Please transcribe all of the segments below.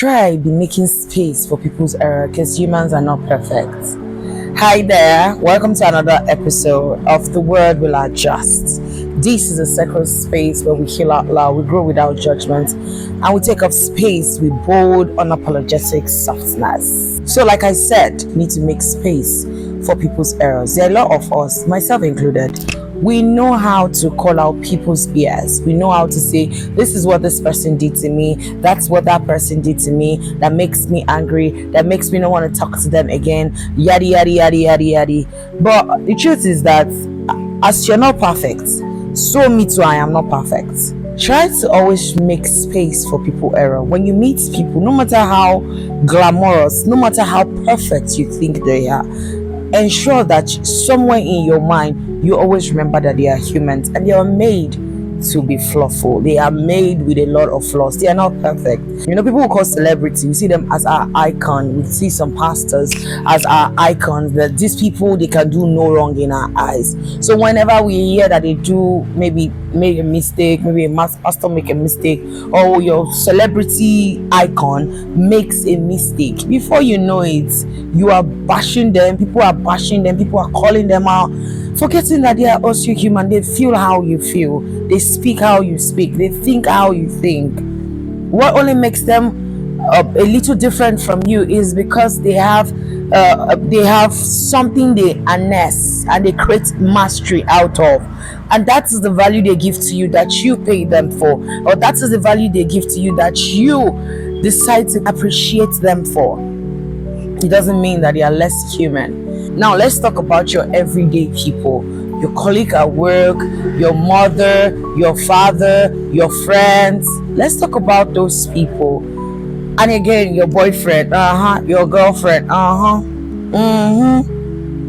try be making space for people's error because humans are not perfect. Hi there, welcome to another episode of The Word Will Adjust. This is a sacred space where we heal out loud, we grow without judgment, and we take up space with bold, unapologetic softness. So like I said, we need to make space for people's errors. There are a lot of us, myself included, we know how to call out people's BS. We know how to say, this is what this person did to me, that's what that person did to me, that makes me angry, that makes me not want to talk to them again, yada yada yada yada yada. But the truth is that as you're not perfect, so me too, I am not perfect. Try to always make space for people's error. When you meet people, no matter how glamorous, no matter how perfect you think they are, ensure that somewhere in your mind you always remember that they are humans and they are made to be flawful. They are made with a lot of flaws. They are not perfect. You know, people who call celebrity, we see them as our icon. We see some pastors as our icons, that these people, they can do no wrong in our eyes. So whenever we hear that they do maybe make a mistake, maybe a pastor make a mistake, or your celebrity icon makes a mistake, before you know it, you are bashing them, people are bashing them, people are calling them out, forgetting that they are also human. They feel how you feel, they speak how you speak, they think how you think. What only makes them a little different from you is because they have something they harness and they create mastery out of, and that is the value they give to you that you pay them for, or that is the value they give to you that you decide to appreciate them for. It doesn't mean that they are less human. Now let's talk about your everyday people, your colleague at work, your mother, your father, your friends. Let's talk about those people. And again, your boyfriend, your girlfriend,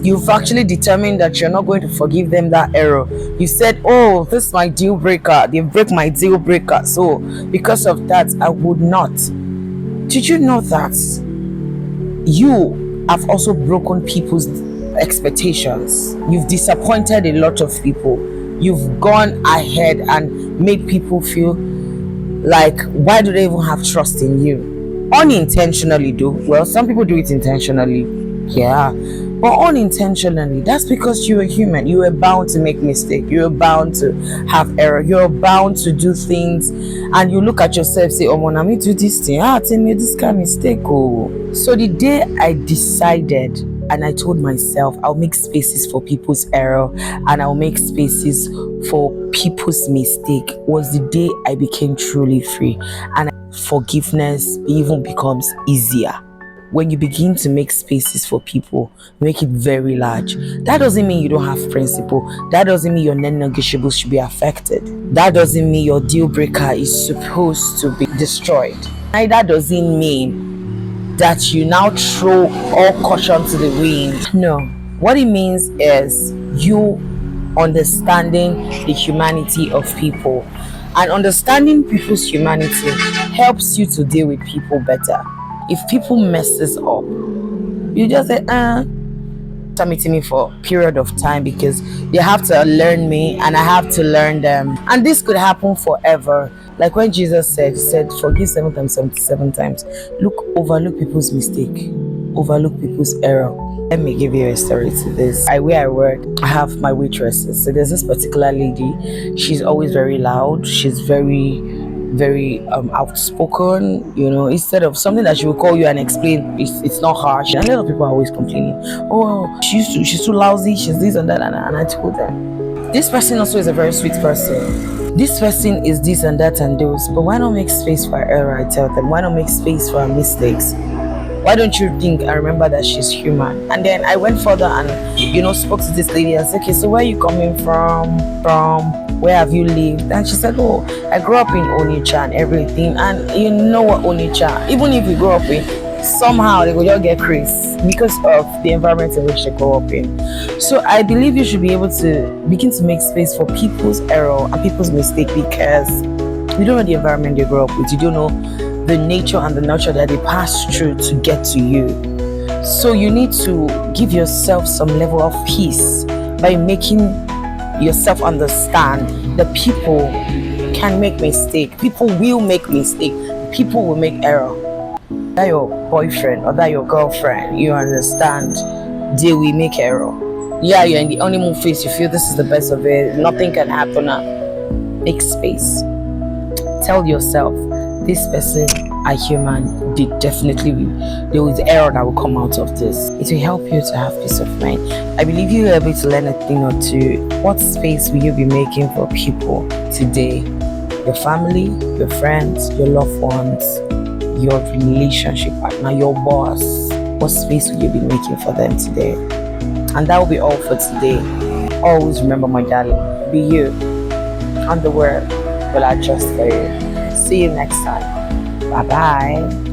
you've actually determined that you're not going to forgive them that error. You said, oh, this is my deal breaker, they break my deal breaker, so because of that I would not. Did you know that you have also broken people's expectations? You've disappointed a lot of people. You've gone ahead and made people feel like, why do they even have trust in you? Unintentionally though. Well, some people do it intentionally, yeah, but unintentionally. That's because you're a human. You are bound to make mistakes, you're bound to have error, you're bound to do things, and you look at yourself, say, oh man, me do this thing, tell me this kind of mistake. So the day I decided and I told myself I'll make spaces for people's error and I'll make spaces for people's mistake was the day I became truly free, and forgiveness even becomes easier. When you begin to make spaces for people, make it very large. That doesn't mean you don't have principle. That doesn't mean your non-negotiables should be affected. That doesn't mean your deal breaker is supposed to be destroyed. That doesn't mean that you now throw all caution to the wind. No. What it means is you understanding the humanity of people. And understanding people's humanity helps you to deal with people better. If people messes up, you just say, meeting me for a period of time because they have to learn me and I have to learn them. And this could happen forever. Like when Jesus said, forgive 7 times, 77 times. Overlook people's mistake, overlook people's error. Let me give you a story to this. Where I work, I have my waitresses. So there's this particular lady. She's always very loud. She's very outspoken. You know, instead of something that she will call you and explain, it's not harsh. And a lot of people are always complaining, oh, she's too lousy, she's this and that. And I told them, this person also is a very sweet person. This person is this and that and those. But why not make space for her error? I tell them, why not make space for her mistakes? Why don't you think and remember that she's human? And then I went further and, spoke to this lady and said, okay, so where are you coming from? Where have you lived? And she said, oh, I grew up in Onitsha and everything. And you know what, Onitsha, even if you grow up in, somehow they will just get crazy because of the environment in which they grow up in. So I believe you should be able to begin to make space for people's error and people's mistake, because you don't know the environment they grow up with. You don't know the nature and the nurture that they pass through to get to you. So you need to give yourself some level of peace by making yourself understand that people can make mistake, people will make mistake, people will make error. that your boyfriend or that your girlfriend, you understand, they will make error. Yeah, you're in the honeymoon phase, you feel this is the best of it, nothing can happen now. Make space. Tell yourself, this person are human, they definitely will. There is error that will come out of this. It will help you to have peace of mind. I believe you will be able to learn a thing or two. What space will you be making for people today? Your family, your friends, your loved ones, your relationship partner, your boss. What space will you be making for them today? And that will be all for today. Always remember, my darling, be you, and the world will adjust for you. See you next time. Bye bye.